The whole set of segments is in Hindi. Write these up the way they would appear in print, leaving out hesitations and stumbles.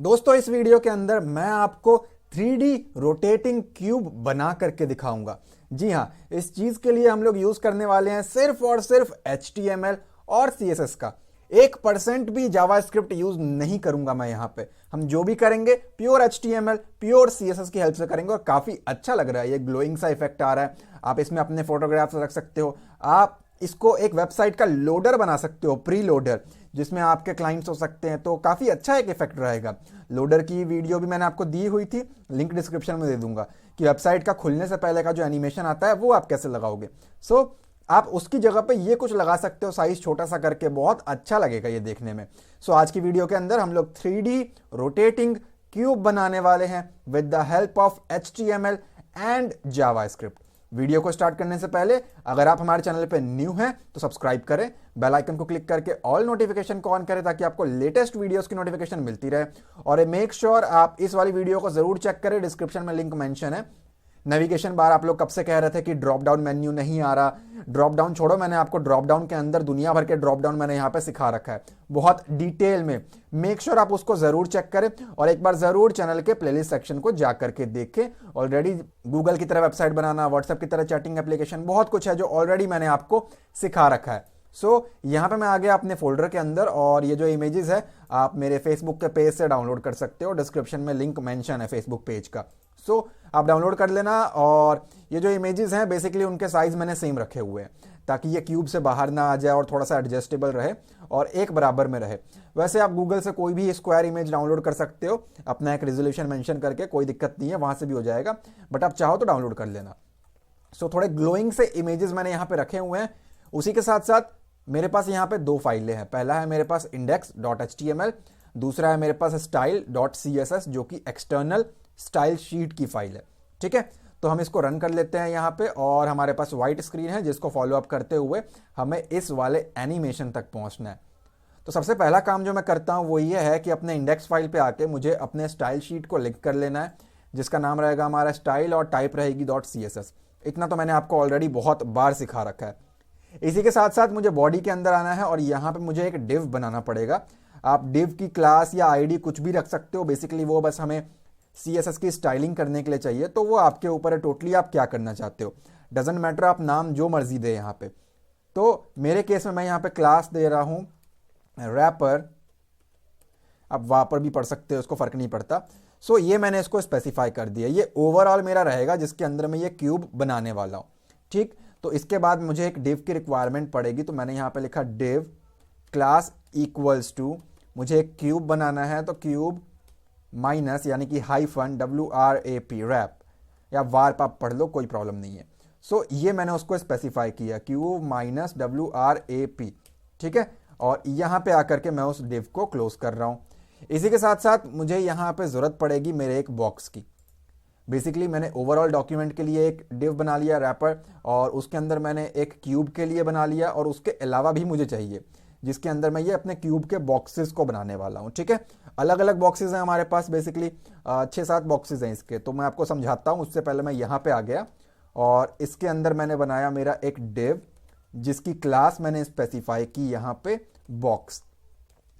दोस्तों इस वीडियो के अंदर मैं आपको 3D रोटेटिंग क्यूब बना करके दिखाऊंगा। जी हाँ, इस चीज के लिए हम लोग यूज करने वाले हैं सिर्फ और सिर्फ HTML और CSS का। 1% भी जावास्क्रिप्ट यूज नहीं करूंगा मैं यहाँ पे। हम जो भी करेंगे प्योर HTML प्योर CSS की हेल्प से करेंगे और काफी अच्छा लग रहा है। ये ग्लोइंग सा इफेक्ट आ रहा है। आप इसमें अपने फोटोग्राफ्स रख सकते हो। आप इसको एक वेबसाइट का लोडर बना सकते हो, प्री लोडर, जिसमें आपके क्लाइंट्स हो सकते हैं। तो काफी अच्छा एक इफेक्ट रहेगा। लोडर की वीडियो भी मैंने आपको दी हुई थी, लिंक डिस्क्रिप्शन में दे दूंगा कि वेबसाइट का खुलने से पहले का जो एनिमेशन आता है वो आप कैसे लगाओगे। आप उसकी जगह पे ये कुछ लगा सकते हो, साइज छोटा सा करके, बहुत अच्छा लगेगा ये देखने में। आज की वीडियो के अंदर हम लोग 3D रोटेटिंग क्यूब बनाने वाले हैं with the help of HTML and JavaScript. Video को स्टार्ट करने से पहले अगर आप हमारे चैनल पे न्यू हैं तो सब्सक्राइब करें, बेल आइकन को क्लिक करके ऑल नोटिफिकेशन को ऑन करें ताकि आपको लेटेस्ट वीडियोस की नोटिफिकेशन मिलती रहे। और मेक श्योर आप इस वाली वीडियो को जरूर चेक करें, डिस्क्रिप्शन में लिंक मेंशन है। नेविगेशन बार आप लोग कब से कह रहे थे कि ड्रॉप डाउन मेन्यू नहीं आ रहा। ड्रॉप डाउन छोड़ो, मैंने आपको ड्रॉप डाउन के अंदर दुनिया भर के ड्रॉप डाउन मैंने यहाँ पे सिखा रखा है बहुत डिटेल में। मेक श्योर आप उसको जरूर चेक करें और एक बार जरूर चैनल के प्लेलिस्ट सेक्शन को जा करके देखें। ऑलरेडी गूगल की तरह वेबसाइट बनाना, व्हाट्सएप की तरह चैटिंग एप्लीकेशन, बहुत कुछ है जो ऑलरेडी मैंने आपको सिखा रखा है। यहाँ पे मैं आ गया अपने फोल्डर के अंदर और ये जो इमेजेस है आप मेरे फेसबुक के पेज से डाउनलोड कर सकते हो। डिस्क्रिप्शन में लिंक मेंशन है फेसबुक पेज का। आप डाउनलोड कर लेना। और ये जो इमेजेस हैं बेसिकली उनके साइज मैंने सेम रखे हुए हैं ताकि ये क्यूब से बाहर ना आ जाए और थोड़ा सा एडजस्टेबल रहे और एक बराबर में रहे। वैसे आप गूगल से कोई भी स्क्वायर इमेज डाउनलोड कर सकते हो अपना एक रेजोल्यूशन मेंशन करके, कोई दिक्कत नहीं है, वहां से भी हो जाएगा, बट आप चाहो तो डाउनलोड कर लेना। थोड़े ग्लोइंग से इमेजेस मैंने यहाँ पे रखे हुए हैं। उसी के साथ साथ मेरे पास यहाँ पे दो फाइलें हैं। पहला है मेरे पास index.html, दूसरा है मेरे पास style.css जो कि एक्सटर्नल स्टाइल शीट की फाइल है। ठीक है, तो हम इसको रन कर लेते हैं यहाँ पे और हमारे पास व्हाइट स्क्रीन है जिसको फॉलो अप करते हुए हमें इस वाले एनिमेशन तक पहुंचना है। तो सबसे पहला काम जो मैं करता हूं वो ये है कि अपने इंडेक्स फाइल पे आके मुझे अपने स्टाइल शीट को लिंक कर लेना है जिसका नाम रहेगा हमारा स्टाइल और टाइप रहेगी .css। इतना तो मैंने आपको ऑलरेडी बहुत बार सिखा रखा है। इसी के साथ साथ मुझे बॉडी के अंदर आना है और यहाँ पे मुझे एक डिव बनाना पड़ेगा। आप डिव की क्लास या आईडी कुछ भी रख सकते हो, बेसिकली वो बस हमें CSS की स्टाइलिंग करने के लिए चाहिए। तो वो आपके ऊपर है टोटली, आप क्या करना चाहते हो, डजेंट मैटर, आप नाम जो मर्जी दे यहाँ पे। तो मेरे केस में मैं यहाँ पे क्लास दे रहा हूं रैपर, आप वहां पर भी पढ़ सकते हो, उसको फर्क नहीं पड़ता। ये मैंने इसको स्पेसिफाई कर दिया। ये ओवरऑल मेरा रहेगा जिसके अंदर मैं ये क्यूब बनाने वाला हूं। ठीक, तो इसके बाद मुझे एक डिव की रिक्वायरमेंट पड़ेगी। तो मैंने यहाँ पे लिखा डिव क्लास इक्वल्स टू, मुझे एक क्यूब बनाना है तो क्यूब माइनस यानी कि हाइफन WRAP रैप या वार्प आप पढ़ लो, कोई प्रॉब्लम नहीं है। ये मैंने उसको स्पेसिफाई किया क्यूब माइनस WRAP। ठीक है, और यहाँ पे आकर के मैं उस डिव को क्लोज कर रहा हूँ। इसी के साथ साथ मुझे यहाँ पे जरूरत पड़ेगी मेरे एक बॉक्स की। बेसिकली मैंने ओवरऑल डॉक्यूमेंट के लिए एक डिव बना लिया रैपर और उसके अंदर मैंने एक क्यूब के लिए बना लिया और उसके अलावा भी मुझे चाहिए जिसके अंदर मैं ये अपने क्यूब के बॉक्सेस को बनाने वाला हूं। ठीक है, अलग अलग बॉक्सेस हैं हमारे पास, बेसिकली 6-7 बॉक्सेस हैं इसके। तो मैं आपको समझाता हूं। उससे पहले मैं यहाँ पे आ गया और इसके अंदर मैंने बनाया मेरा एक डिव जिसकी क्लास मैंने स्पेसिफाई की यहाँ पे बॉक्स।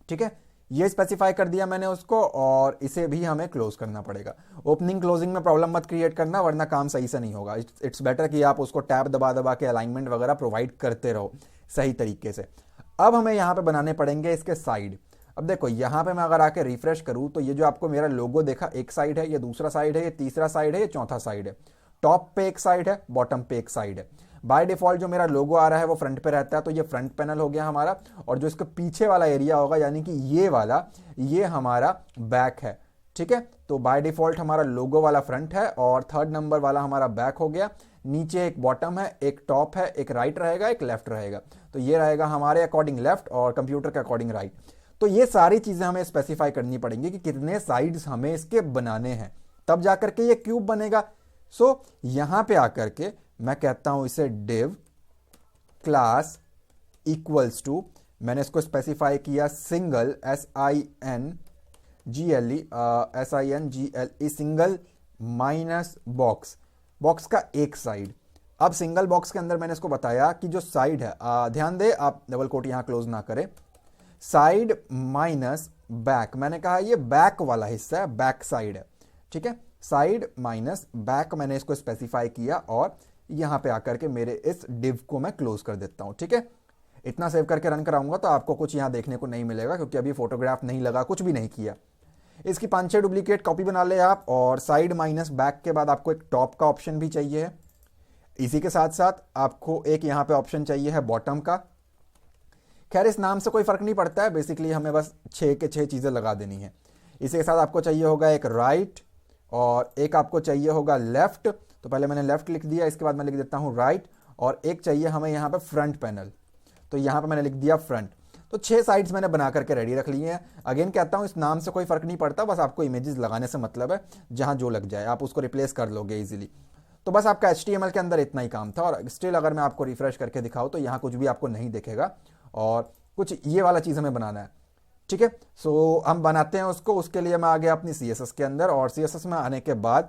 ठीक है, ये स्पेसिफाई कर दिया मैंने उसको और इसे भी हमें क्लोज करना पड़ेगा। ओपनिंग क्लोजिंग में प्रॉब्लम मत क्रिएट करना वरना काम सही से नहीं होगा। इट्स बेटर कि आप उसको टैब दबा दबा के अलाइनमेंट वगैरह प्रोवाइड करते रहो सही तरीके से। अब हमें यहाँ पे बनाने पड़ेंगे इसके साइड। अब देखो यहाँ पे मैं अगर आके रिफ्रेश करूँ तो ये जो आपको मेरा लोगो देखा, एक साइड है, ये दूसरा साइड है, ये तीसरा साइड है, ये चौथा साइड है। टॉप पे एक साइड है, बॉटम पे एक साइड है। बाय डिफॉल्ट जो मेरा लोगो आ रहा है वो फ्रंट पे रहता है, तो ये फ्रंट पैनल हो गया हमारा। और जो इसके पीछे वाला एरिया होगा यानी कि ये वाला, ये हमारा बैक है। ठीक है, तो बाय डिफॉल्ट हमारा लोगो वाला फ्रंट है और 3rd नंबर वाला हमारा बैक हो गया। नीचे एक बॉटम है, एक टॉप है, एक राइट रहेगा, एक लेफ्ट रहेगा। तो ये रहेगा हमारे अकॉर्डिंग लेफ्ट और कंप्यूटर के अकॉर्डिंग राइट। तो ये सारी चीजें हमें स्पेसिफाई करनी पड़ेंगी कि कितने साइड्स हमें इसके बनाने हैं, तब जाकर के ये क्यूब बनेगा। यहां पे आकर के मैं कहता हूं इसे डिव क्लास इक्वल्स टू, मैंने इसको स्पेसिफाई किया single SINGLE single minus box, box का एक साइड। अब सिंगल बॉक्स के अंदर मैंने इसको बताया कि जो साइड है, ध्यान दे आप डबल कोट यहां क्लोज ना करें, साइड माइनस बैक, मैंने कहा ये बैक वाला हिस्सा है, बैक साइड है, ठीक है। साइड माइनस बैक मैंने इसको स्पेसिफाई किया और यहां पे आकर के मेरे इस डिव को मैं क्लोज कर देता हूं, ठीक है। इतना सेव करके रन कराऊंगा तो आपको कुछ यहां देखने को नहीं मिलेगा क्योंकि अभी फोटोग्राफ नहीं लगा, कुछ भी नहीं किया। इसकी 5-6 डुप्लीकेट कॉपी बना ले आप, और साइड माइनस बैक के बाद आपको एक टॉप का ऑप्शन भी चाहिए है। इसी के साथ साथ आपको एक यहां पे ऑप्शन चाहिए है बॉटम का। खैर इस नाम से कोई फर्क नहीं पड़ता है, बेसिकली हमें बस 6 के 6 चीजें लगा देनी है। इसी के साथ आपको चाहिए होगा एक राइट और एक आपको चाहिए होगा लेफ्ट। तो पहले मैंने लेफ्ट लिख दिया, इसके बाद मैं लिख देता हूं राइट, और एक चाहिए हमें यहां पे फ्रंट पैनल, तो यहां पे मैंने लिख दिया फ्रंट। तो 6 साइड्स मैंने बना करके रेडी रख लिए हैं। अगेन कहता हूं इस नाम से कोई फर्क नहीं पड़ता, बस आपको इमेजेस लगाने से मतलब है, जहां जो लग जाए आप उसको रिप्लेस कर लोगे इजीली। तो बस आपका HTML के अंदर इतना ही काम था, और स्टिल अगर मैं आपको रिफ्रेश करके दिखाऊं तो यहां कुछ भी आपको नहीं दिखेगा, और कुछ ये वाला चीज हमें बनाना है, ठीक है। सो हम बनाते हैं उसको। उसके लिए मैं आ गया अपनी CSS के अंदर, और CSS में आने के बाद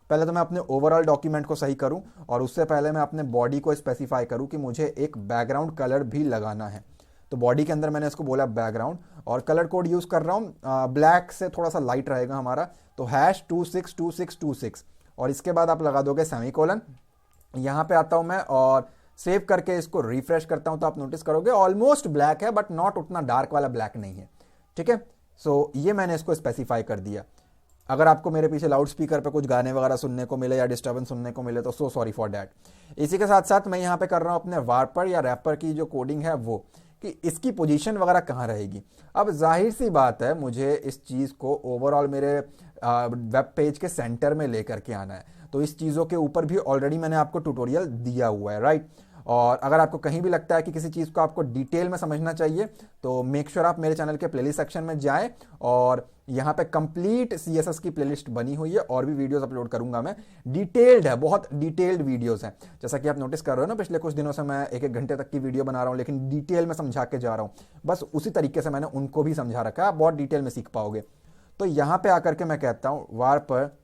पहले तो मैं अपने ओवरऑल डॉक्यूमेंट को सही करूं, और उससे पहले मैं अपने बॉडी को स्पेसिफाई करूं कि मुझे एक बैकग्राउंड कलर भी लगाना है। तो बॉडी के अंदर मैंने इसको बोला बैकग्राउंड, और कलर कोड यूज कर रहा हूं ब्लैक से थोड़ा सा लाइट रहेगा हमारा, तो #262626, और इसके बाद आप लगा दोगे सेमीकोलन। यहां पे आता हूं मैं और सेव करके इसको रिफ्रेश करता हूं, तो आप नोटिस करोगे ऑलमोस्ट ब्लैक है, बट नॉट उतना डार्क वाला ब्लैक नहीं है, ठीक है। सो ये मैंने इसको स्पेसिफाई कर दिया। अगर आपको मेरे पीछे लाउड स्पीकर पे कुछ गाने वगैरह सुनने को मिले या डिस्टर्बेंस सुनने को मिले तो सो सॉरी फॉर दैट। इसी के साथ साथ मैं यहाँ पे कर रहा हूँ अपने वार्पर या रैपर की जो कोडिंग है वो, कि इसकी पोजीशन वगैरह कहाँ रहेगी। अब जाहिर सी बात है मुझे इस चीज़ को ओवरऑल मेरे वेब पेज के सेंटर में लेकर के आना है, तो इस चीज़ों के ऊपर भी ऑलरेडी मैंने आपको ट्यूटोरियल दिया हुआ है, राइट। और अगर आपको कहीं भी लगता है कि किसी चीज़ को आपको डिटेल में समझना चाहिए तो मेक श्योर आप मेरे चैनल के प्लेलिस्ट सेक्शन में जाएं, और यहाँ पे कंप्लीट CSS की प्लेलिस्ट बनी हुई है, और भी वीडियोस अपलोड करूंगा मैं, डिटेल्ड है, बहुत डिटेल्ड वीडियोस हैं। जैसा कि आप नोटिस कर रहे हो ना, पिछले कुछ दिनों से मैं 1-1 घंटे तक की वीडियो बना रहा हूँ, लेकिन डिटेल में समझा के जा रहा हूँ। बस उसी तरीके से मैंने उनको भी समझा रखा है, आप बहुत डिटेल में सीख पाओगे। तो यहाँ पे आकर के मैं कहता हूँ वार्पर,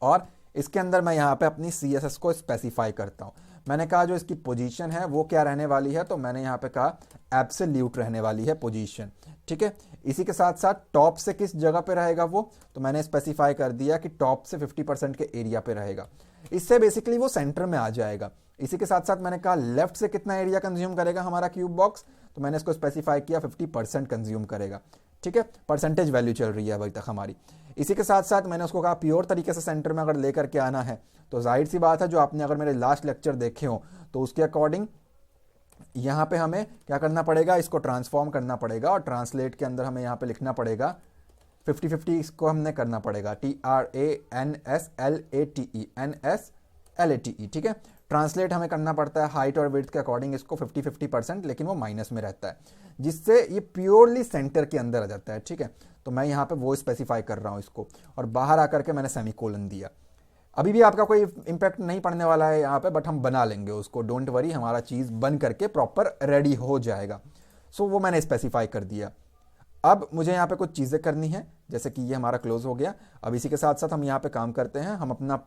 और इसके अंदर मैं यहाँ पे अपनी CSS को स्पेसिफाई करता हूँ। मैंने कहा जो इसकी पोजीशन है वो क्या रहने वाली है, तो मैंने यहाँ पे कहा एब्सोल्यूट रहने वाली है पोजीशन, ठीक है। इसी के साथ साथ टॉप से किस जगह पे रहेगा वो, तो मैंने स्पेसिफाई कर दिया कि टॉप से 50% के एरिया पे रहेगा। इससे बेसिकली वो सेंटर में आ जाएगा। इसी के साथ साथ मैंने कहा लेफ्ट से कितना एरिया कंज्यूम करेगा हमारा क्यूब बॉक्स, तो मैंने इसको स्पेसिफाई किया 50% कंज्यूम करेगा, ठीक है। परसेंटेज वैल्यू चल रही है अभी तक हमारी। इसी के साथ साथ मैंने उसको कहा प्योर तरीके से सेंटर में अगर लेकर के आना है, तो जाहिर सी बात है जो आपने अगर मेरे लास्ट लेक्चर देखे हो तो उसके अकॉर्डिंग यहां पे हमें क्या करना पड़ेगा, इसको ट्रांसफॉर्म करना पड़ेगा, और ट्रांसलेट के अंदर हमें यहां पे लिखना पड़ेगा 50-50, इसको हमने करना पड़ेगा TRANSLATE, ठीक है। ट्रांसलेट हमें करना पड़ता है हाइट और विड्थ के अकॉर्डिंग इसको 50-50%, लेकिन वो माइनस में रहता है, जिससे ये प्योरली सेंटर के अंदर आ जाता है, ठीक है। तो मैं यहाँ पे वो स्पेसिफाई कर रहा हूँ इसको, और बाहर आकर के मैंने सेमीकोलन दिया। अभी भी आपका कोई इंपैक्ट नहीं पड़ने वाला है यहाँ पे, बट हम बना लेंगे उसको, डोंट वरी, हमारा चीज़ बन करके प्रॉपर रेडी हो जाएगा। सो वो मैंने स्पेसिफाई कर दिया। अब मुझे यहाँ पे कुछ चीज़ें करनी है, जैसे कि ये हमारा क्लोज हो गया। अब इसी के साथ साथ हम यहाँ पे काम करते हैं, हम अपना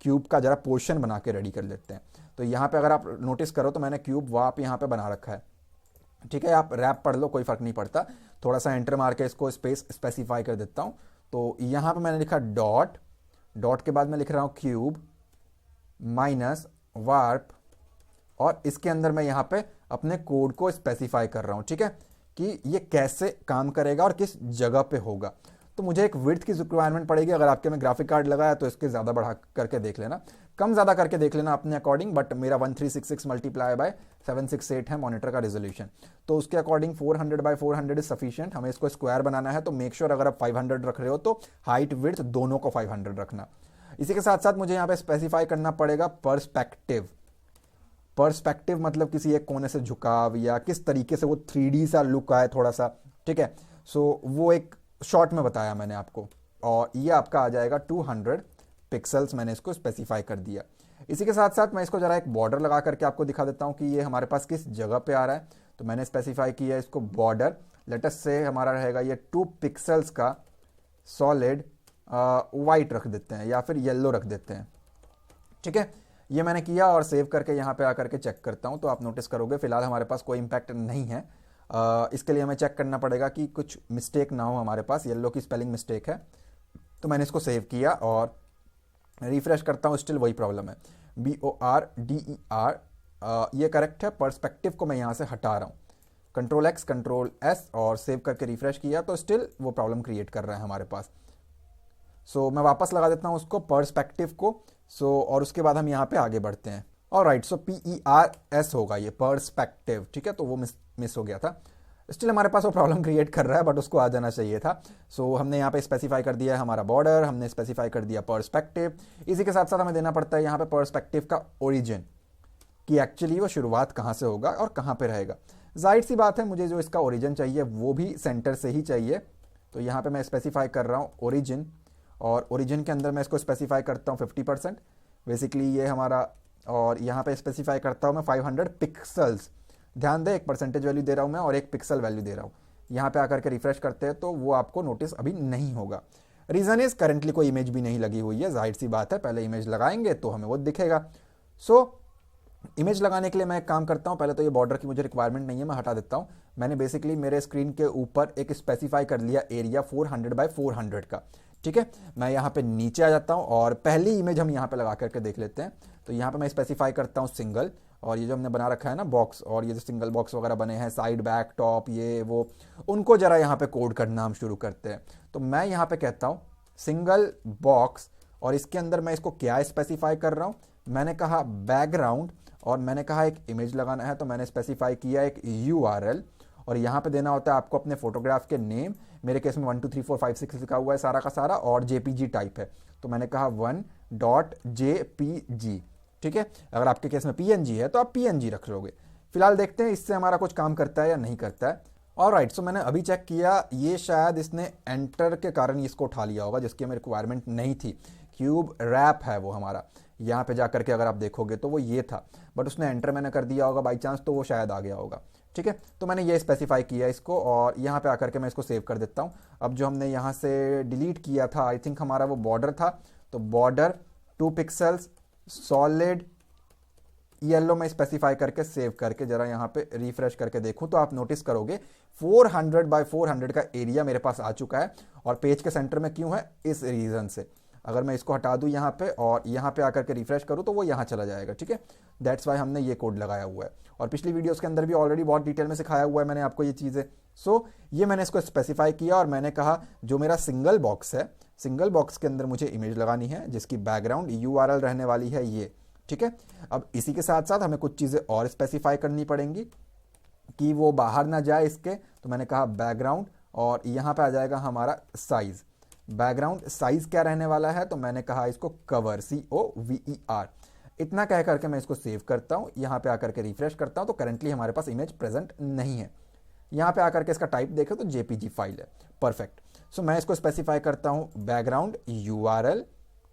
क्यूब का जरा पोर्शन बना के रेडी कर लेते हैं। तो यहाँ पे अगर आप नोटिस करो तो मैंने क्यूब वहाँ यहाँ पे बना रखा है, ठीक है। आप रैप पढ़ लो, कोई फर्क नहीं पड़ता। थोड़ा सा एंटर मार के इसको स्पेस स्पेसिफाई कर देता हूँ। तो यहाँ पे मैंने लिखा डॉट, डॉट के बाद मैं लिख रहा हूँ क्यूब माइनस वार्प, और इसके अंदर मैं यहाँ पे अपने कोड को स्पेसिफाई कर रहा हूँ, ठीक है, कि ये कैसे काम करेगा और किस जगह पे होगा। तो मुझे एक विड्थ की रिक्वायरमेंट पड़ेगी। अगर आपके में ग्राफिक कार्ड लगा है तो इसके ज़्यादा बढ़ा करके देख लेना, कम ज़्यादा करके देख लेना अपने अकॉर्डिंग, बट मेरा 1366 मल्टीप्लाई बाय 768 है मॉनिटर का रेजोल्यूशन, तो उसके अकॉर्डिंग 400 बाय 400 इज सफिशिएंट। हमें इसको स्क्वायर बनाना है, तो मेक श्योर अगर आप 500 रख रहे हो तो हाइट विड्थ दोनों को 500 रखना। इसी के साथ साथ मुझे यहाँ पे स्पेसिफाई करना पड़ेगा पर्सपेक्टिव। पर्सपेक्टिव मतलब किसी एक कोने से झुकाव या किस तरीके से वो 3D सा लुक आए थोड़ा सा, ठीक है। सो वो एक शॉर्ट में बताया मैंने आपको, और ये आपका आ जाएगा 200 पिक्सल्स, मैंने इसको स्पेसिफाई कर दिया। इसी के साथ साथ मैं इसको जरा एक बॉर्डर लगा करके आपको दिखा देता हूँ कि ये हमारे पास किस जगह पे आ रहा है। तो मैंने स्पेसिफाई किया इसको बॉर्डर, लेटस से हमारा रहेगा ये 2 पिक्सल्स का सॉलिड वाइट रख देते हैं या फिर येलो रख देते हैं, ठीक है। ये मैंने किया और सेव करके यहाँ पे आकर के चेक करता हूँ, तो आप नोटिस करोगे फिलहाल हमारे पास कोई इंपैक्ट नहीं है। इसके लिए हमें चेक करना पड़ेगा कि कुछ मिस्टेक ना हो हमारे पास, येलो की स्पेलिंग मिस्टेक है। तो मैंने इसको सेव किया और रिफ्रेश करता हूँ, स्टिल वही प्रॉब्लम है, BORDER ये करेक्ट है। पर्सपेक्टिव को मैं यहाँ से हटा रहा हूँ, Ctrl+X Ctrl+S और सेव करके रिफ्रेश किया तो स्टिल वो प्रॉब्लम क्रिएट कर रहा है हमारे पास। सो मैं वापस लगा देता हूँ उसको, पर्सपेक्टिव को। और उसके बाद हम यहाँ पे आगे बढ़ते हैं। ऑलराइट, सो PERS होगा ये, पर्सपेक्टिव, ठीक है। तो वो मिस हो गया था, स्टिल हमारे पास वो प्रॉब्लम क्रिएट कर रहा है, बट उसको आ जाना चाहिए था। हमने यहाँ पे स्पेसिफाई कर दिया है हमारा बॉर्डर, हमने स्पेसिफाई कर दिया पर्सपेक्टिव। इसी के साथ साथ हमें देना पड़ता है यहाँ पे पर्सपेक्टिव का ओरिजिन, कि एक्चुअली वो शुरुआत कहाँ से होगा और कहाँ पे रहेगा। जाहिर सी बात है, मुझे जो इसका ओरिजिन चाहिए वो भी सेंटर से ही चाहिए। तो यहाँ पे मैं स्पेसिफाई कर रहा हूँ ओरिजिन, और ओरिजिन के अंदर मैं इसको स्पेसिफाई करता हूँ 50%, बेसिकली ये हमारा। और यहाँ पे स्पेसिफाई करता हूँ मैं 500 पिक्सल्स। ध्यान दें, एक परसेंटेज वैल्यू दे रहा हूँ मैं और एक पिक्सल वैल्यू दे रहा हूँ। यहाँ पे आकर के रिफ्रेश करते हैं तो वो आपको नोटिस अभी नहीं होगा। रीज़न इज करेंटली कोई इमेज भी नहीं लगी हुई है, जाहिर सी बात है, पहले इमेज लगाएंगे तो हमें वो दिखेगा। इमेज लगाने के लिए मैं एक काम करता हूँ, पहले तो ये बॉर्डर की मुझे रिक्वायरमेंट नहीं है, मैं हटा देता हूँ। मैंने बेसिकली मेरे स्क्रीन के ऊपर एक स्पेसिफाई कर लिया एरिया 400 बाय 400 का, ठीक है। मैं यहाँ पे नीचे आ जाता हूँ और पहली इमेज हम यहाँ पे लगा करके देख लेते हैं। तो यहाँ पे मैं स्पेसिफाई करता हूँ सिंगल, और ये जो हमने बना रखा है ना बॉक्स, और ये जो सिंगल बॉक्स वगैरह बने हैं, साइड बैक टॉप ये वो, उनको जरा यहाँ पे कोड करना हम शुरू करते हैं। तो मैं यहाँ पे कहता हूँ सिंगल बॉक्स, और इसके अंदर मैं इसको क्या स्पेसिफाई कर रहा हूँ, मैंने कहा बैकग्राउंड, और मैंने कहा एक इमेज लगाना है, तो मैंने स्पेसिफाई किया एक URL, और यहाँ पे देना होता है आपको अपने फोटोग्राफ के नेम। मेरे केस में 1 2 3 4 5 6 लिखा हुआ है सारा का सारा, और JPG टाइप है, तो मैंने कहा 1.jpg, ठीक है। अगर आपके केस में PNG है तो आप PNG रख लोगे। फिलहाल देखते हैं इससे हमारा कुछ काम करता है या नहीं करता है। ऑलराइट, सो मैंने अभी चेक किया, ये शायद इसने एंटर के कारण इसको उठा लिया होगा, जिसकी हमें रिक्वायरमेंट नहीं थी। क्यूब रैप है वो हमारा, यहाँ पे जाकर के अगर आप देखोगे तो वो ये था, बट उसने एंटर मैंने कर दिया होगा बाई चांस, तो वो शायद आ गया होगा, ठीक है। तो मैंने ये स्पेसिफाई किया इसको, और यहाँ पे आकर के मैं इसको सेव कर देता हूँ। अब जो हमने यहाँ से डिलीट किया था, आई थिंक हमारा वो बॉर्डर था, तो बॉर्डर 2 पिक्सल्स सॉलिड येलो में स्पेसिफाई करके सेव करके जरा यहाँ पे रिफ्रेश करके देखूं तो आप नोटिस करोगे 400 बाय 400 का एरिया मेरे पास आ चुका है। और पेज के सेंटर में क्यों है, इस रीजन से। अगर मैं इसको हटा दूं यहाँ पे और यहाँ पे आकर के रिफ्रेश करूं तो वो यहाँ चला जाएगा, ठीक है। दैट्स वाई हमने ये कोड लगाया हुआ है, और पिछली वीडियोस के अंदर भी ऑलरेडी बहुत डिटेल में सिखाया हुआ है मैंने आपको ये चीज़ें। ये मैंने इसको स्पेसिफाई किया, और मैंने कहा जो मेरा सिंगल बॉक्स है, सिंगल बॉक्स के अंदर मुझे इमेज लगानी है जिसकी बैकग्राउंड URL रहने वाली है ये, ठीक है। अब इसी के साथ साथ हमें कुछ चीज़ें और स्पेसिफाई करनी पड़ेंगी कि वो बाहर ना जाए इसके। तो मैंने कहा बैकग्राउंड, और यहाँ पे आ जाएगा हमारा साइज। बैकग्राउंड साइज क्या रहने वाला है, तो मैंने कहा इसको कवर, COVER। इतना कह करके मैं इसको सेव करता हूँ, यहाँ पे आकर के रिफ्रेश करता हूँ तो करंटली हमारे पास इमेज प्रेजेंट नहीं है। यहाँ पे आकर के इसका टाइप देखें तो JPG फाइल है, परफेक्ट। मैं इसको स्पेसिफाई करता हूँ बैकग्राउंड URL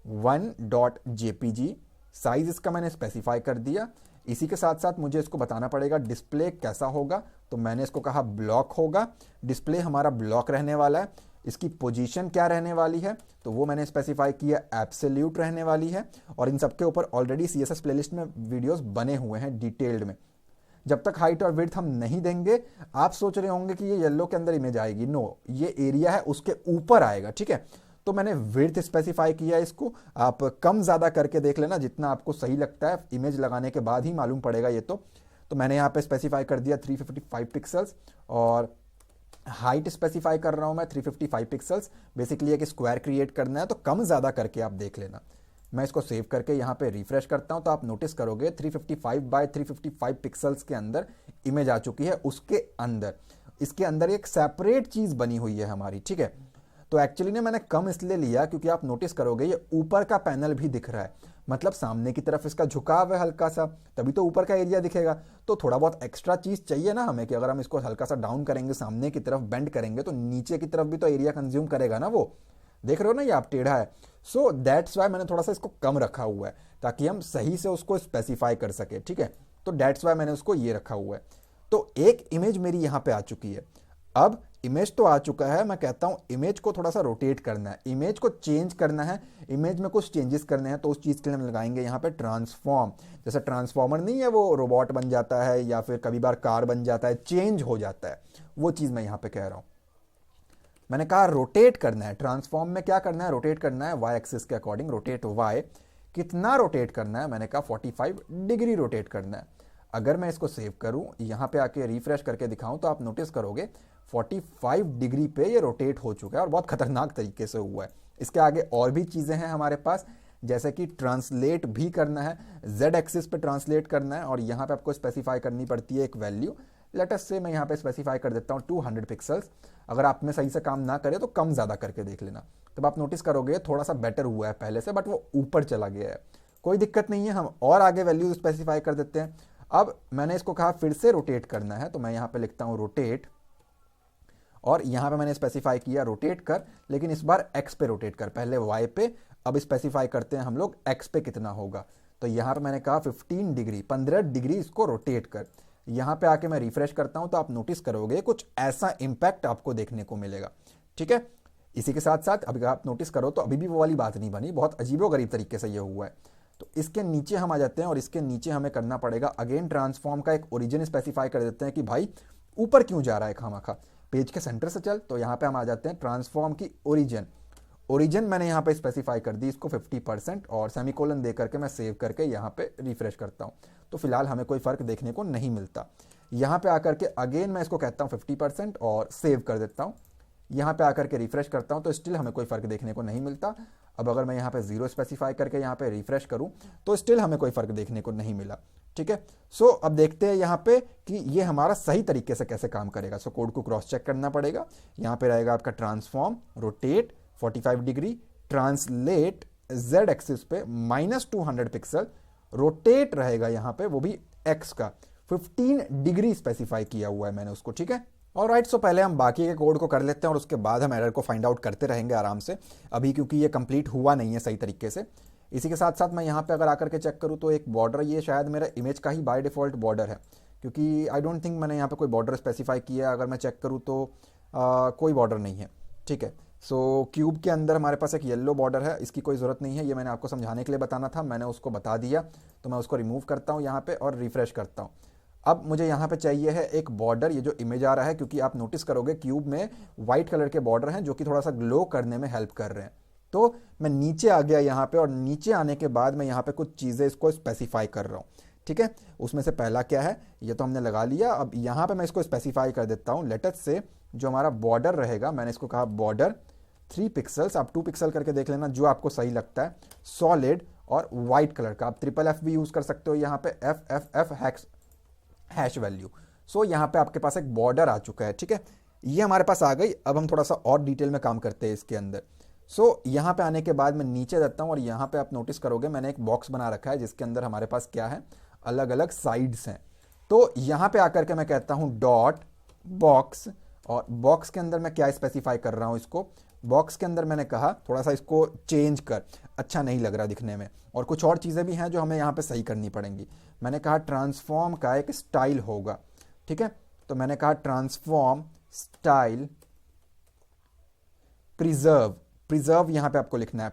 1.jpg, साइज इसका मैंने स्पेसिफाई कर दिया। इसी के साथ साथ मुझे इसको बताना पड़ेगा डिस्प्ले कैसा होगा, तो मैंने इसको कहा ब्लॉक होगा। डिस्प्ले हमारा ब्लॉक रहने वाला है। इसकी पोजीशन क्या रहने वाली है, तो वो मैंने स्पेसिफाई किया एब्सोल्यूट रहने वाली है। और इन सबके ऊपर ऑलरेडी CSS प्लेलिस्ट में वीडियोस बने हुए हैं डिटेल्ड में। जब तक हाइट और विड्थ हम नहीं देंगे, आप सोच रहे होंगे कि ये येलो के अंदर इमेज आएगी, नो, ये एरिया है उसके ऊपर आएगा, ठीक है। तो मैंने विड्थ स्पेसिफाई किया, इसको आप कम ज़्यादा करके देख लेना जितना आपको सही लगता है, इमेज लगाने के बाद ही मालूम पड़ेगा ये तो मैंने यहाँ पे स्पेसिफाई कर दिया 355 पिक्सल्स, और हाइट स्पेसिफाई कर रहा हूँ मैं 355 पिक्सल्स। बेसिकली एक स्क्वायर क्रिएट करना है, तो कम ज़्यादा करके आप देख लेना। मैं इसको सेव करके यहाँ पे रिफ्रेश करता हूँ तो आप नोटिस करोगे 355 बाय 355 पिक्सल्स के अंदर इमेज आ चुकी है। उसके अंदर इसके अंदर एक सेपरेट चीज़ बनी हुई है हमारी, ठीक है। तो एक्चुअली ने मैंने कम इसलिए लिया क्योंकि आप नोटिस करोगे ये ऊपर का पैनल भी दिख रहा है, मतलब सामने की तरफ इसका झुकाव है हल्का सा, तभी तो ऊपर का एरिया दिखेगा। तो थोड़ा बहुत एक्स्ट्रा चीज़ चाहिए ना हमें, कि अगर हम इसको हल्का सा डाउन करेंगे, सामने की तरफ बेंड करेंगे, तो नीचे की तरफ भी तो एरिया कंज्यूम करेगा ना वो। देख रहे हो ना, ये आप टेढ़ा है। सो दैट्स वाई मैंने थोड़ा सा इसको कम रखा हुआ है ताकि हम सही से उसको स्पेसिफाई कर सके, ठीक है। तो दैट्स वाई मैंने उसको ये रखा हुआ है। तो एक इमेज मेरी यहाँ पे आ चुकी है। अब इमेज तो आ चुका है, मैं कहता हूं इमेज को थोड़ा सा रोटेट करना है, इमेज को चेंज करना है, इमेज में कुछ चेंजेस करने हैं, तो उस चीज़ के लिए हम लगाएंगे यहाँ पे ट्रांसफॉर्म। जैसे ट्रांसफॉर्मर नहीं है, वो रोबोट बन जाता है या फिर कभी बार कार बन जाता है, चेंज हो जाता है, वो चीज़ मैं यहाँ पे कह रहा हूँ। मैंने कहा रोटेट करना है, ट्रांसफॉर्म में क्या करना है, रोटेट करना है वाई एक्सिस के अकॉर्डिंग, रोटेट वाई। कितना रोटेट करना है, मैंने कहा 45 डिग्री रोटेट करना है। अगर मैं इसको सेव करूं, यहां पे आके रिफ्रेश करके दिखाऊं, तो आप नोटिस करोगे 45 डिग्री पे ये रोटेट हो चुका है और बहुत खतरनाक तरीके से हुआ है। इसके आगे और भी चीजें हैं हमारे पास, जैसे कि ट्रांसलेट भी करना है, जेड एक्सिस पे ट्रांसलेट करना है, और यहां पे आपको स्पेसिफाई करनी पड़ती है एक वैल्यू। लेटस से मैं यहाँ पे स्पेसिफाई कर देता हूँ 200 पिक्सल्स। अगर आप में सही से काम ना करे तो कम ज़्यादा करके देख लेना। तब आप नोटिस करोगे थोड़ा सा बेटर हुआ है पहले से, बट वो ऊपर चला गया है। कोई दिक्कत नहीं है, हम और आगे वैल्यू स्पेसिफाई कर देते हैं। अब मैंने इसको कहा फिर से रोटेट करना है, तो मैं यहाँ पे लिखता हूँ रोटेट, और यहाँ पे मैंने स्पेसिफाई किया रोटेट कर, लेकिन इस बार एक्स पे रोटेट कर, पहले वाई पे, अब स्पेसिफाई करते हैं हम लोग एक्स पे कितना होगा। तो यहाँ पे मैंने कहा 15 डिग्री, 15 डिग्री इसको रोटेट कर। यहाँ पे आके मैं रिफ्रेश करता हूँ, तो आप नोटिस करोगे कुछ ऐसा इंपैक्ट आपको देखने को मिलेगा। ठीक है, इसी के साथ साथ अभी आप नोटिस करो तो अभी भी वो वाली बात नहीं बनी, बहुत अजीबोगरीब तरीके से ये हुआ है। तो इसके नीचे हम आ जाते हैं, और इसके नीचे हमें करना पड़ेगा अगेन ट्रांसफॉर्म का एक ओरिजिन स्पेसिफाई कर देते हैं कि भाई ऊपर क्यों जा रहा है खामखा, पेज के सेंटर से चल। तो यहाँ पे हम आ जाते हैं ट्रांसफॉर्म की ओरिजिन। ओरिजिन मैंने यहाँ पे स्पेसिफाई कर दी इसको 50%, और सेमीकोलन दे करके मैं सेव करके यहाँ पे रिफ्रेश करता हूँ। तो फिलहाल हमें कोई फर्क देखने को नहीं मिलता। यहाँ पे आकर के अगेन मैं इसको कहता हूँ 50% और सेव कर देता हूँ। यहाँ पे आकर के रिफ्रेश करता हूँ तो स्टिल हमें कोई फर्क देखने को नहीं मिलता। अब अगर मैं यहाँ पे 0 स्पेसिफाई करके यहाँ पे रिफ्रेश करूँ तो स्टिल हमें कोई फर्क देखने को नहीं मिला। ठीक है, सो अब देखते हैं यहाँ पे कि ये हमारा सही तरीके से कैसे काम करेगा। सो कोड को क्रॉस चेक करना पड़ेगा। यहाँ पे रहेगा आपका transform, rotate 45 degree, translate Z axis पे -200 पिक्सल, रोटेट रहेगा यहाँ पे वो भी एक्स का, 15 डिग्री स्पेसिफाई किया हुआ है मैंने उसको। ठीक है, ऑलराइट, सो पहले हम बाकी के कोड को कर लेते हैं और उसके बाद हम एरर को फाइंड आउट करते रहेंगे आराम से, अभी क्योंकि ये कंप्लीट हुआ नहीं है सही तरीके से। इसी के साथ साथ मैं यहाँ पे अगर आकर के चेक करूँ तो एक बॉर्डर, ये शायद मेरा इमेज का ही बाय डिफॉल्ट बॉर्डर है, क्योंकि आई डोंट थिंक मैंने यहाँ पे कोई बॉर्डर स्पेसिफाई किया है। अगर मैं चेक करूँ तो कोई बॉर्डर नहीं है। ठीक है, सो क्यूब के अंदर हमारे पास एक येलो बॉर्डर है, इसकी कोई ज़रूरत नहीं है, ये मैंने आपको समझाने के लिए बताना था, मैंने उसको बता दिया। तो मैं उसको रिमूव करता हूँ यहाँ पे और रिफ्रेश करता हूँ। अब मुझे यहाँ पे चाहिए है एक बॉर्डर, ये जो इमेज आ रहा है, क्योंकि आप नोटिस करोगे क्यूब में वाइट कलर के बॉर्डर हैं जो कि थोड़ा सा ग्लो करने में हेल्प कर रहे हैं। तो मैं नीचे आ गया यहाँ पे, और नीचे आने के बाद मैं यहाँ पे कुछ चीज़ें इसको स्पेसिफाई कर रहा हूँ। ठीक है, उसमें से पहला क्या है, ये तो हमने लगा लिया। अब यहाँ पे मैं इसको स्पेसिफाई कर देता हूँ। लेटेस्ट से जो हमारा बॉर्डर रहेगा, मैंने इसको कहा बॉर्डर 3 पिक्सल्स, आप 2 पिक्सल करके देख लेना जो आपको सही लगता है, सॉलिड और वाइट कलर का। आप FFF भी यूज कर सकते हो यहाँ पे, FFF हैश वैल्यू। सो यहाँ पे आपके पास एक बॉर्डर आ चुका है। ठीक है, ये हमारे पास आ गई। अब हम थोड़ा सा और डिटेल में काम करते हैं इसके अंदर। सो यहाँ पे आने के बाद मैं नीचे जाता हूँ, और यहाँ पे आप नोटिस करोगे मैंने एक बॉक्स बना रखा है जिसके अंदर हमारे पास क्या है, अलग अलग साइड्स हैं। तो यहाँ पे आकर के मैं कहता हूँ डॉट बॉक्स, और बॉक्स के अंदर मैं क्या स्पेसिफाई कर रहा हूँ, इसको बॉक्स के अंदर मैंने कहा थोड़ा सा इसको चेंज कर, अच्छा नहीं लग रहा दिखने में, और कुछ और चीज़ें भी हैं जो हमें यहाँ पे सही करनी पड़ेंगी। मैंने कहा ट्रांसफॉर्म का एक स्टाइल होगा। ठीक है, तो मैंने कहा ट्रांसफॉर्म स्टाइल प्रिजर्व, प्रिजर्व यहाँ पे आपको लिखना है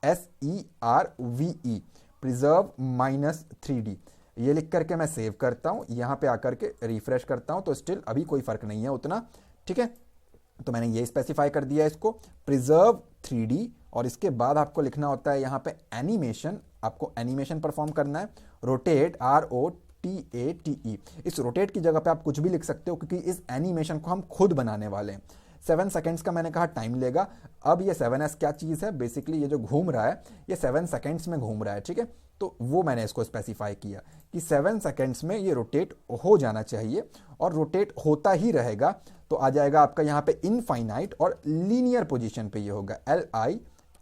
PRESERVE, प्रिजर्व -3D। ये लिख करके मैं सेव करता हूँ, यहाँ पे आकर के रिफ्रेश करता हूँ तो स्टिल अभी कोई फर्क नहीं है उतना। ठीक है, तो मैंने ये स्पेसिफाई कर दिया इसको प्रिजर्व 3D, और इसके बाद आपको लिखना होता है यहाँ पे एनिमेशन, आपको एनिमेशन परफॉर्म करना है, रोटेट ROTATE। इस रोटेट की जगह पे आप कुछ भी लिख सकते हो, क्योंकि इस एनिमेशन को हम खुद बनाने वाले हैं। 7 सेकेंड्स का मैंने कहा टाइम लेगा। अब ये 7S क्या चीज़ है, बेसिकली ये जो घूम रहा है ये 7 सेकेंड्स में घूम रहा है। ठीक है, तो वो मैंने इसको स्पेसिफाई किया कि 7 सेकेंड्स में ये रोटेट हो जाना चाहिए, और रोटेट होता ही रहेगा। तो आ जाएगा आपका यहाँ पे इनफाइनाइट, और लीनियर पोजीशन पे ये होगा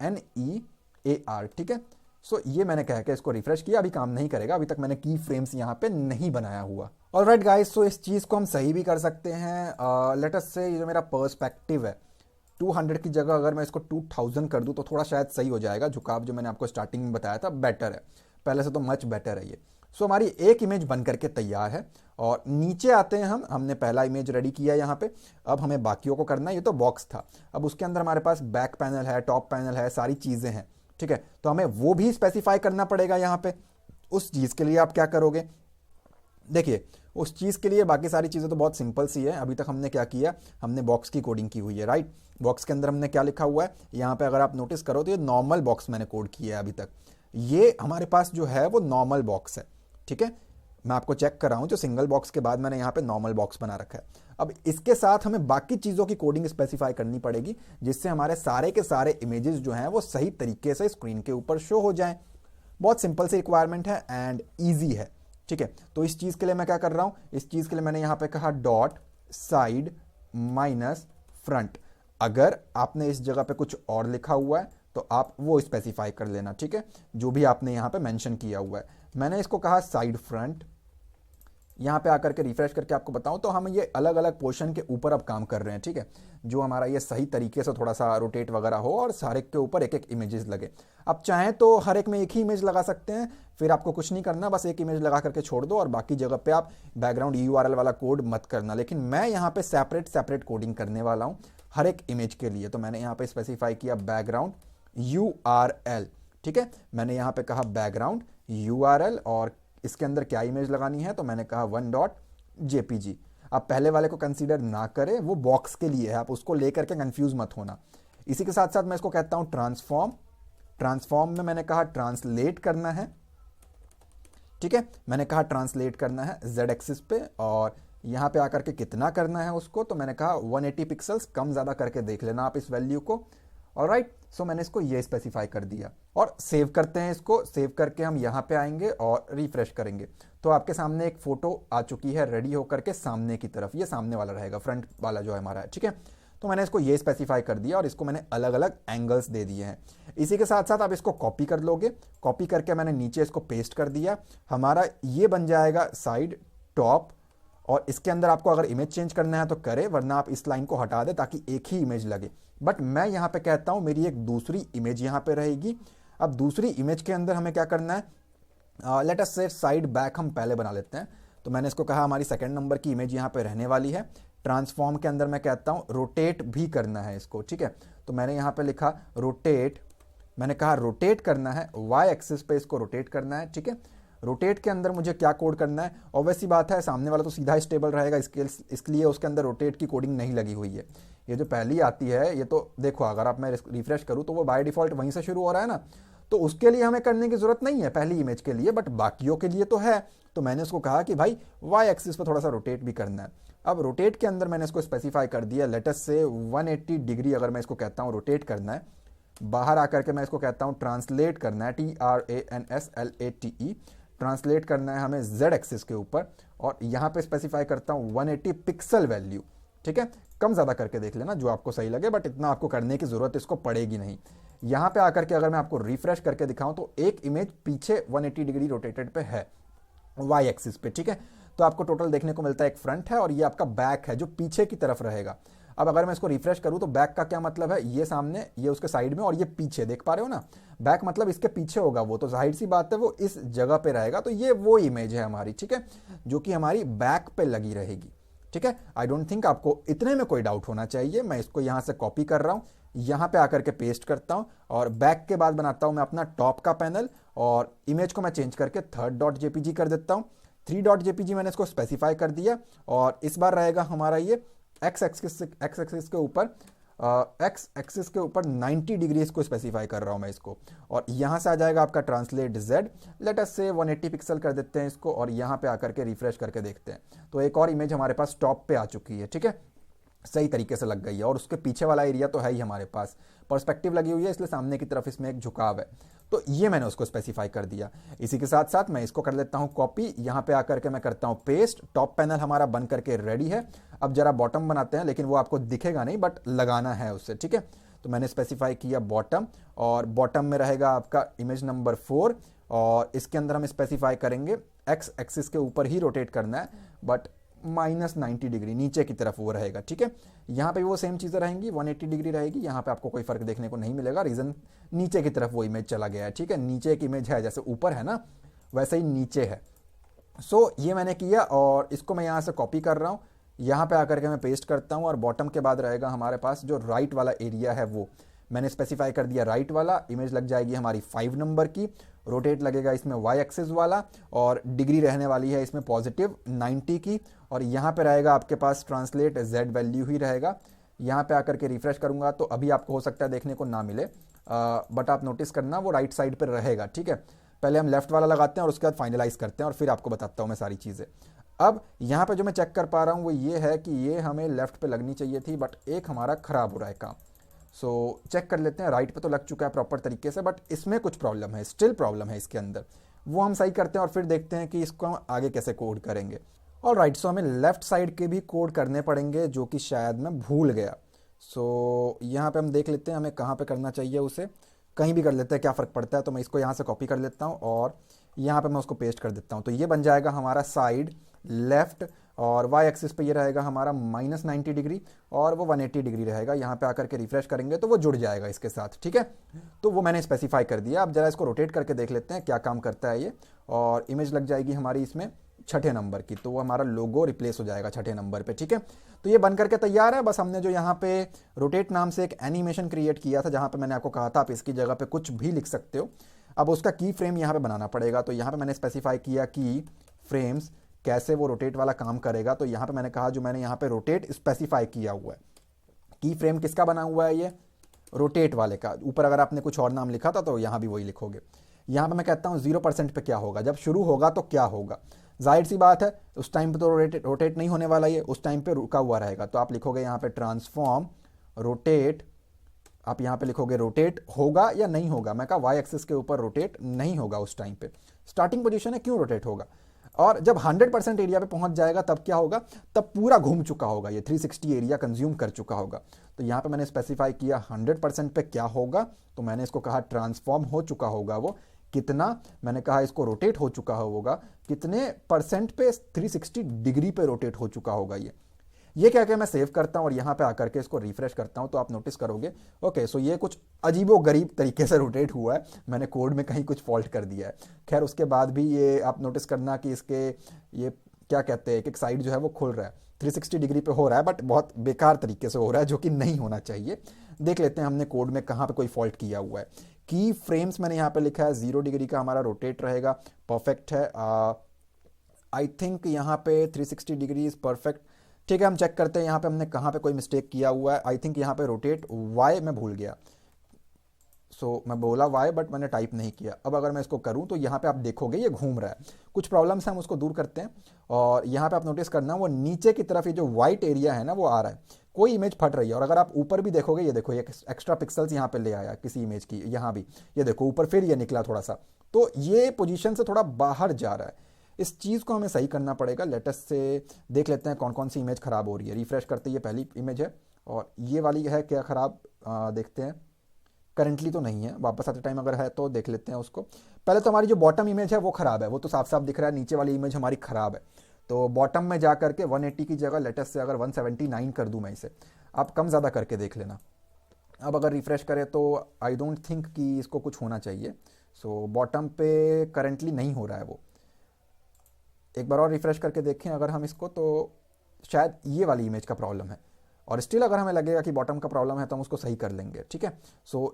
LINEAR। ठीक है, सो ये मैंने कह के इसको रिफ्रेश किया, अभी काम नहीं करेगा, अभी तक मैंने की फ्रेम्स यहाँ पे नहीं बनाया हुआ। ऑलराइट गाइस, सो इस चीज़ को हम सही भी कर सकते हैं। लेट अस से ये जो मेरा पर्सपेक्टिव है 200 की जगह अगर मैं इसको 2000 कर दूं तो थोड़ा शायद सही हो जाएगा। झुकाव जो मैंने आपको स्टार्टिंग में बताया था बेटर है, पहले से तो मच बेटर है ये। सो हमारी एक इमेज बन करके तैयार है। और नीचे आते हैं हमने पहला इमेज रेडी किया यहाँ पे। अब हमें बाकियों को करना है। ये तो बॉक्स था, अब उसके अंदर हमारे पास बैक पैनल है, टॉप पैनल है, सारी चीज़ें हैं, ठीक है। तो हमें वो भी स्पेसिफाई करना पड़ेगा यहाँ पे। उस चीज़ के लिए आप क्या करोगे, देखिए उस चीज़ के लिए बाकी सारी चीज़ें तो बहुत सिंपल सी है। अभी तक हमने क्या किया, हमने बॉक्स की कोडिंग की हुई है, राइट। बॉक्स के अंदर हमने क्या लिखा हुआ है यहाँ पे, अगर आप नोटिस करो तो ये नॉर्मल बॉक्स मैंने कोड किया है अभी तक। ये हमारे पास जो है वो नॉर्मल बॉक्स है, ठीक है। मैं आपको चेक कर रहा हूँ, जो सिंगल बॉक्स के बाद मैंने यहाँ पे नॉर्मल बॉक्स बना रखा है। अब इसके साथ हमें बाकी चीज़ों की कोडिंग स्पेसिफाई करनी पड़ेगी, जिससे हमारे सारे के सारे इमेजेस जो हैं वो सही तरीके से स्क्रीन के ऊपर शो हो जाएं। बहुत सिंपल सी रिक्वायरमेंट है एंड ईजी है, ठीक है। तो इस चीज़ के लिए मैं क्या कर रहा हूँ, इस चीज़ के लिए मैंने यहाँ पे कहा डॉट साइड माइनस फ्रंट। अगर आपने इस जगह पे कुछ और लिखा हुआ है तो आप वो स्पेसिफाई कर लेना, ठीक है, जो भी आपने यहाँ पे मेंशन किया हुआ है। मैंने इसको कहा साइड फ्रंट। यहाँ पे आकर के रिफ्रेश करके आपको बताऊं तो हम ये अलग अलग पोर्शन के ऊपर अब काम कर रहे हैं, ठीक है, जो हमारा ये सही तरीके से थोड़ा सा रोटेट वगैरह हो और सारे के ऊपर एक एक इमेजेस लगे। आप चाहें तो हर एक में एक ही इमेज लगा सकते हैं, फिर आपको कुछ नहीं करना, बस एक इमेज लगा करके छोड़ दो और बाकी जगह पे आप बैकग्राउंड URL वाला कोड मत करना। लेकिन मैं यहाँ पे सेपरेट कोडिंग करने वाला हूँ हर एक इमेज के लिए। तो मैंने यहाँ पे स्पेसिफाई किया बैकग्राउंड URL, ठीक है। मैंने यहाँ पे कहा बैकग्राउंड URL और इसके अंदर क्या इमेज लगानी है, तो मैंने कहा 1.jpg। आप पहले वाले को कंसीडर ना करें, वो बॉक्स के लिए है, आप उसको लेकर के कंफ्यूज मत होना। इसी के साथ साथ मैं इसको कहता हूं ट्रांसफॉर्म में मैंने कहा ट्रांसलेट करना है, ठीक है। मैंने कहा ट्रांसलेट करना है Z एक्सिस पे, और यहां पे आकर के कितना करना है उसको, तो मैंने कहा 180 पिक्सल्स, कम ज्यादा करके देख लेना आप इस वैल्यू को। ऑलराइट, सो मैंने इसको ये स्पेसिफाई कर दिया और सेव करते हैं। इसको सेव करके हम यहाँ पे आएंगे और रिफ्रेश करेंगे तो आपके सामने एक फोटो आ चुकी है रेडी होकर के सामने की तरफ। ये सामने वाला रहेगा, फ्रंट वाला जो है हमारा है, ठीक है। तो मैंने इसको ये स्पेसिफाई कर दिया और इसको मैंने अलग अलग एंगल्स दे दिए हैं। इसी के साथ साथ आप इसको कॉपी कर लोगे, कॉपी करके मैंने नीचे इसको पेस्ट कर दिया। हमारा ये बन जाएगा साइड टॉप, और इसके अंदर आपको अगर इमेज चेंज करना है तो करे, वरना आप इस लाइन को हटा दे ताकि एक ही इमेज लगे। बट मैं यहाँ पे कहता हूँ मेरी एक दूसरी इमेज यहाँ पे रहेगी। अब दूसरी इमेज के अंदर हमें क्या करना है, लेट अस से साइड बैक हम पहले बना लेते हैं। तो मैंने इसको कहा हमारी सेकंड नंबर की इमेज यहाँ पे रहने वाली है। ट्रांसफॉर्म के अंदर मैं कहता हूँ रोटेट भी करना है इसको, ठीक है। तो मैंने यहाँ पे लिखा रोटेट, मैंने कहा रोटेट करना है, Y एक्सिस पे इसको रोटेट करना है, ठीक है। रोटेट के अंदर मुझे क्या कोड करना है, ऑब्वियस सी बात है सामने वाला तो सीधा स्टेबल रहेगा, इसलिए उसके अंदर रोटेट की कोडिंग नहीं लगी हुई है। ये जो पहली आती है ये तो देखो, अगर आप मैं रिफ्रेश करूँ तो वो बाय डिफॉल्ट वहीं से शुरू हो रहा है ना, तो उसके लिए हमें करने की जरूरत नहीं है पहली इमेज के लिए, बट बाकियों के लिए तो है। तो मैंने उसको कहा कि भाई Y एक्सिस पर थोड़ा सा रोटेट भी करना है। अब रोटेट के अंदर मैंने इसको स्पेसिफाई कर दिया, लेटस से 180 डिग्री अगर मैं इसको कहता हूँ रोटेट करना है। बाहर आकर के मैं इसको कहता हूँ ट्रांसलेट करना है, TRANSLATE, ट्रांसलेट करना है हमें Z एक्सिस के ऊपर, और यहाँ पे स्पेसिफाई करता हूँ 180 पिक्सल वैल्यू, ठीक है। कम ज़्यादा करके देख लेना जो आपको सही लगे, बट इतना आपको करने की ज़रूरत इसको पड़ेगी नहीं। यहाँ पे आकर के अगर मैं आपको रिफ्रेश करके दिखाऊं तो एक इमेज पीछे 180 डिग्री रोटेटेड पे है Y एक्सिस पे, ठीक है। तो आपको टोटल देखने को मिलता है, एक फ्रंट है और ये आपका बैक है जो पीछे की तरफ रहेगा। अब अगर मैं इसको रिफ्रेश करूं तो बैक का क्या मतलब है, ये सामने, ये उसके साइड में और ये पीछे, देख पा रहे हो ना। बैक मतलब इसके पीछे होगा, वो तो जाहिर सी बात है वो इस जगह पे रहेगा। तो ये वो इमेज है हमारी, ठीक है, जो कि हमारी बैक पे लगी रहेगी, ठीक है। आई डोंट थिंक आपको इतने में कोई डाउट होना चाहिए। मैं इसको यहां से कॉपी कर रहा हूं, यहां पे आकर के पेस्ट करता हूं और बैक के बाद बनाता हूं मैं अपना टॉप का पैनल, और इमेज को मैं चेंज करके third.jpg कर देता हूं। 3.jpg मैंने इसको स्पेसिफाई कर दिया, और इस बार रहेगा हमारा ये एक्स एक्सिस के ऊपर 90 डिग्री इसको स्पेसिफाई कर रहा हूं मैं इसको, और यहां से आ जाएगा आपका ट्रांसलेट Z, लेट अस से 180 पिक्सल कर देते हैं इसको, और यहां पे आकर के रिफ्रेश करके देखते हैं तो एक और इमेज हमारे पास टॉप पे आ चुकी है, ठीक है, सही तरीके से लग गई है। और उसके पीछे वाला एरिया तो है ही हमारे पास, पर्सपेक्टिव लगी हुई है इसलिए सामने की तरफ इसमें एक झुकाव है। तो ये मैंने उसको स्पेसिफाई कर दिया। इसी के साथ साथ मैं इसको कर लेता हूं कॉपी, यहां पे आकर के मैं करता हूं पेस्ट। टॉप पैनल हमारा बन करके रेडी है। अब जरा बॉटम बनाते हैं, लेकिन वो आपको दिखेगा नहीं बट लगाना है उससे, ठीक है। तो मैंने स्पेसिफाई किया बॉटम, और बॉटम में रहेगा आपका इमेज नंबर 4, और इसके अंदर हम स्पेसिफाई करेंगे एक्स एक्सिस के ऊपर ही रोटेट करना है, बट -90 डिग्री नीचे की तरफ वो रहेगा, ठीक है। यहाँ पे भी वो सेम चीज़ें रहेंगी, 180 डिग्री रहेगी। यहाँ पे आपको कोई फर्क देखने को नहीं मिलेगा, रीजन नीचे की तरफ वो इमेज चला गया है, ठीक है। नीचे एक इमेज है, जैसे ऊपर है ना वैसे ही नीचे है, ये मैंने किया और इसको मैं यहाँ से कॉपी कर रहा हूँ, यहाँ पे आकर के मैं पेस्ट करता हूँ और बॉटम के बाद रहेगा हमारे पास जो राइट वाला एरिया है वो मैंने स्पेसिफाई कर दिया राइट वाला। इमेज लग जाएगी हमारी 5 नंबर की, रोटेट लगेगा इसमें वाई एक्सिस वाला और डिग्री रहने वाली है इसमें पॉजिटिव 90 की, और यहाँ पे रहेगा आपके पास ट्रांसलेट जेड वैल्यू ही रहेगा। यहाँ पे आकर के रिफ्रेश करूंगा तो अभी आपको हो सकता है देखने को ना मिले, बट आप नोटिस करना वो राइट साइड पर रहेगा। ठीक है, पहले हम लेफ्ट वाला लगाते हैं और उसके बाद फाइनलाइज करते हैं और फिर आपको बताता हूँ मैं सारी चीज़ें। अब यहाँ पे जो मैं चेक कर पा रहा हूँ वो ये है कि ये हमें लेफ्ट पे लगनी चाहिए थी, बट एक हमारा खराब हो रहा है काम। चेक कर लेते हैं, राइट पे तो लग चुका है प्रॉपर तरीके से, बट इसमें कुछ प्रॉब्लम है, स्टिल प्रॉब्लम है इसके अंदर। वो हम सही करते हैं और फिर देखते हैं कि इसको हम आगे कैसे कोड करेंगे। और राइट, सो हमें लेफ्ट साइड के भी कोड करने पड़ेंगे जो कि शायद मैं भूल गया। यहाँ पे हम देख लेते हैं हमें कहाँ पे करना चाहिए उसे, कहीं भी कर लेते हैं, क्या फ़र्क पड़ता है। तो मैं इसको यहाँ से कॉपी कर लेता हूँ और यहाँ पे मैं उसको पेस्ट कर देता हूँ। तो ये बन जाएगा हमारा साइड लेफ्ट, और वाई एक्सिस पे ये रहेगा हमारा -90 डिग्री और वो 180 डिग्री रहेगा। यहाँ पे आकर के रिफ्रेश करेंगे तो वो जुड़ जाएगा इसके साथ। ठीक है, तो वो मैंने स्पेसिफाई कर दिया। अब जरा इसको रोटेट करके देख लेते हैं क्या काम करता है ये, और इमेज लग जाएगी हमारी इसमें 6ठे नंबर की, तो वो हमारा लोगो रिप्लेस हो जाएगा 6ठे नंबर पे। ठीक है, तो ये बन करके तैयार है। बस हमने जो यहाँ पे रोटेट नाम से एक एनिमेशन क्रिएट किया था, जहाँ पे मैंने आपको कहा था आप इसकी जगह पे कुछ भी लिख सकते हो, अब उसका की फ्रेम यहाँ पे बनाना पड़ेगा। तो यहाँ पे मैंने स्पेसिफाई किया की फ्रेम्स कैसे वो रोटेट वाला काम करेगा। तो यहाँ पे मैंने कहा जो मैंने यहाँ पे रोटेट स्पेसिफाई किया हुआ है, की फ्रेम किसका बना हुआ है, ये रोटेट वाले का। ऊपर अगर आपने कुछ और नाम लिखा था तो यहाँ भी वही लिखोगे। यहाँ पे मैं कहता हूँ 0% पे क्या होगा, जब शुरू होगा तो क्या होगा। जाहिर सी बात है उस टाइम पे तो रोटेट नहीं होने वाला, ये उस टाइम पे रुका हुआ रहेगा। तो आप लिखोगे यहाँ पे ट्रांसफॉर्म रोटेट, आप यहाँ पे लिखोगे रोटेट होगा या नहीं होगा। मैं कहा वाई एक्सिस के ऊपर रोटेट नहीं होगा उस टाइम पे, स्टार्टिंग पोजीशन है, क्यों रोटेट होगा। और जब 100% एरिया पे पहुंच जाएगा तब क्या होगा, तब पूरा घूम चुका होगा, ये 360 एरिया कंज्यूम कर चुका होगा। तो यहाँ पे मैंने स्पेसिफाई किया 100% पे क्या होगा, तो मैंने इसको कहा ट्रांसफॉर्म हो चुका होगा वो कितना, मैंने कहा इसको रोटेट हो चुका होगा कितने परसेंट पे, 360 डिग्री पे रोटेट हो चुका होगा ये क्या क्या मैं सेव करता हूं और यहां पे आकर के इसको रिफ्रेश करता हूं तो आप नोटिस करोगे ओके, सो ये कुछ अजीबो गरीब तरीके से रोटेट हुआ है, मैंने कोड में कहीं कुछ फॉल्ट कर दिया है। खैर उसके बाद भी ये आप नोटिस करना कि इसके ये क्या कहते हैं, एक साइड जो है वो खुल रहा है, 360 डिग्री पे हो रहा है, बट बहुत बेकार तरीके से हो रहा है जो कि नहीं होना चाहिए। देख लेते हैं हमने कोड में कहाँ पे कोई फॉल्ट किया हुआ है। की फ्रेम्स मैंने यहाँ पे लिखा है 0 डिग्री का हमारा रोटेट रहेगा, परफेक्ट है। आई थिंक यहाँ पे 360 डिग्री इज परफेक्ट। ठीक है, हम चेक करते हैं यहाँ पे हमने कहाँ पे कोई मिस्टेक किया हुआ है। आई थिंक यहाँ पे रोटेट वाई मैं भूल गया, मैं बोला वाई बट मैंने टाइप नहीं किया। अब अगर मैं इसको करूँ तो यहाँ पे आप देखोगे ये घूम रहा है, कुछ प्रॉब्लम्स हैं हम उसको दूर करते हैं। और यहाँ पे आप नोटिस करना वो नीचे की तरफ ये जो व्हाइट एरिया है ना वो आ रहा है, कोई इमेज फट रही है। और अगर आप ऊपर भी देखोगे ये देखो ये एक्स्ट्रा पिक्सल्स यहाँ पे ले आया किसी इमेज की, यहाँ भी ये देखो ऊपर फिर ये निकला थोड़ा सा, तो ये पोजीशन से थोड़ा बाहर जा रहा है। इस चीज़ को हमें सही करना पड़ेगा। लेटेस्ट से देख लेते हैं कौन कौन सी इमेज खराब हो रही है। रिफ्रेश करते ये पहली इमेज है और ये वाली है क्या खराब, देखते हैं। करंटली तो नहीं है, वापस आते टाइम अगर है तो देख लेते हैं उसको। पहले तो हमारी जो बॉटम इमेज है वो खराब है, वो तो साफ साफ दिख रहा है, नीचे वाली इमेज हमारी खराब है। तो बॉटम में जा करके 180 की जगह लेटेस्ट से अगर 179 कर दूं मैं इसे, आप कम ज़्यादा करके देख लेना। अब अगर रिफ्रेश करें तो आई डोंट थिंक कि इसको कुछ होना चाहिए। बॉटम पे करंटली नहीं हो रहा है वो। एक बार और रिफ्रेश करके देखें अगर हम इसको, तो शायद ये वाली इमेज का प्रॉब्लम है। और स्टिल अगर हमें लगेगा कि बॉटम का प्रॉब्लम है तो हम उसको सही कर लेंगे। ठीक है,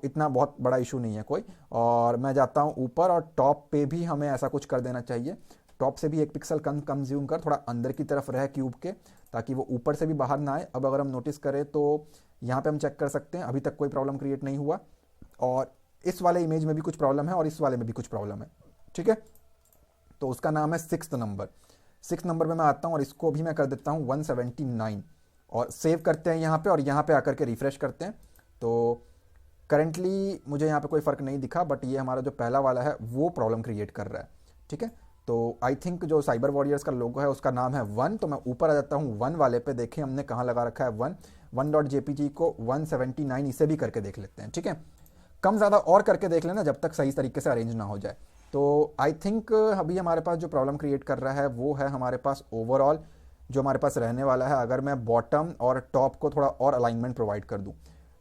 इतना बहुत बड़ा इशू नहीं है कोई। और मैं जाता हूँ ऊपर, और टॉप पे भी हमें ऐसा कुछ कर देना चाहिए। टॉप से भी 1 पिक्सल कम कंज्यूम कर, थोड़ा अंदर की तरफ रहे क्यूब के, ताकि वो ऊपर से भी बाहर ना आए। अब अगर हम नोटिस करें तो यहाँ पे हम चेक कर सकते हैं अभी तक कोई प्रॉब्लम क्रिएट नहीं हुआ। और इस वाले इमेज में भी कुछ प्रॉब्लम है और इस वाले में भी कुछ प्रॉब्लम है। ठीक है, तो उसका नाम है 6th नंबर। 6th नंबर में मैं आता हूँ और इसको भी मैं कर देता हूँ 179 और सेव करते हैं यहाँ पे, और यहाँ पे आकर के रिफ्रेश करते हैं। तो करंटली मुझे यहाँ पे कोई फ़र्क नहीं दिखा, बट ये हमारा जो पहला वाला है वो प्रॉब्लम क्रिएट कर रहा है। ठीक है, तो आई थिंक जो साइबर वॉरियर्स का लोगो है उसका नाम है 1, तो मैं ऊपर आ जाता हूँ 1 वाले पे। देखें हमने कहाँ लगा रखा है 1.jpg को 179 इसे भी करके देख लेते हैं। ठीक है, कम ज़्यादा और करके देख लेना जब तक सही तरीके से अरेंज ना हो जाए। तो आई थिंक अभी हमारे पास जो प्रॉब्लम क्रिएट कर रहा है वो है हमारे पास ओवरऑल जो हमारे पास रहने वाला है। अगर मैं बॉटम और टॉप को थोड़ा और अलाइनमेंट प्रोवाइड कर दूं,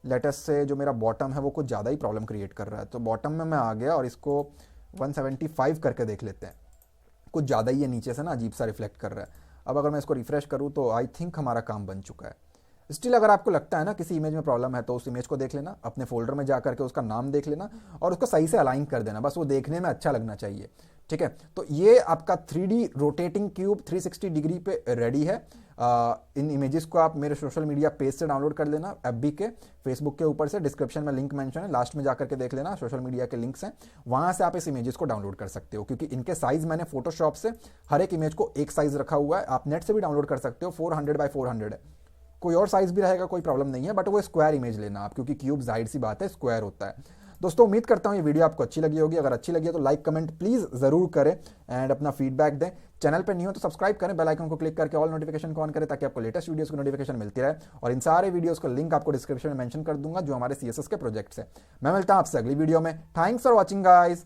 लेटेस्ट से जो मेरा बॉटम है वो कुछ ज़्यादा ही प्रॉब्लम क्रिएट कर रहा है। तो बॉटम में मैं आ गया और इसको 175 करके देख लेते हैं। कुछ ज़्यादा ही है, नीचे से ना अजीब सा रिफ्लेक्ट कर रहा है। अब अगर मैं इसको रिफ्रेश करूँ तो आई थिंक हमारा काम बन चुका है। स्टिल अगर आपको लगता है ना किसी इमेज में प्रॉब्लम है तो उस इमेज को देख लेना, अपने फोल्डर में जाकर के उसका नाम देख लेना और उसको सही से अलाइन कर देना, बस वो देखने में अच्छा लगना चाहिए। ठीक है, तो ये आपका 3D रोटेटिंग क्यूब 360 डिग्री पे रेडी है। इन इमेजेस को आप मेरे सोशल मीडिया पेज से डाउनलोड कर लेना, एफबी के, फेसबुक के ऊपर से, डिस्क्रिप्शन में लिंक मेंशन है, लास्ट में जाकर के देख लेना, सोशल मीडिया के लिंक्स हैं, वहां से आप इस इमेजेस को डाउनलोड कर सकते हो। क्योंकि इनके साइज मैंने फोटोशॉप से हर एक इमेज को एक साइज रखा हुआ है, आप नेट से भी डाउनलोड कर सकते हो, 400 बाई 400 है, कोई और साइज भी रहेगा कोई प्रॉब्लम नहीं है, बट वो स्क्वायर इमेज लेना आप, क्योंकि क्यूब जाहिर सी बात है स्क्वायर होता है। दोस्तों उम्मीद करता हूं ये वीडियो आपको अच्छी लगी होगी। अगर अच्छी लगी है तो लाइक कमेंट प्लीज जरूर करें एंड अपना फीडबैक दें। चैनल पर नहीं हो तो सब्सक्राइब करें, बेल आइकन को क्लिक करके ऑल नोटिफिकेशन को ऑन करें ताकि आपको लेटेस्ट वीडियोस की नोटिफिकेशन मिलती रहे। और इन सारे वीडियोस का लिंक आपको डिस्क्रिप्शन में मेंशन कर दूंगा जो हमारे CSS के प्रोजेक्ट्स है। मैं मिलता हूं आपसे अगली वीडियो में। Thanks for watching guys.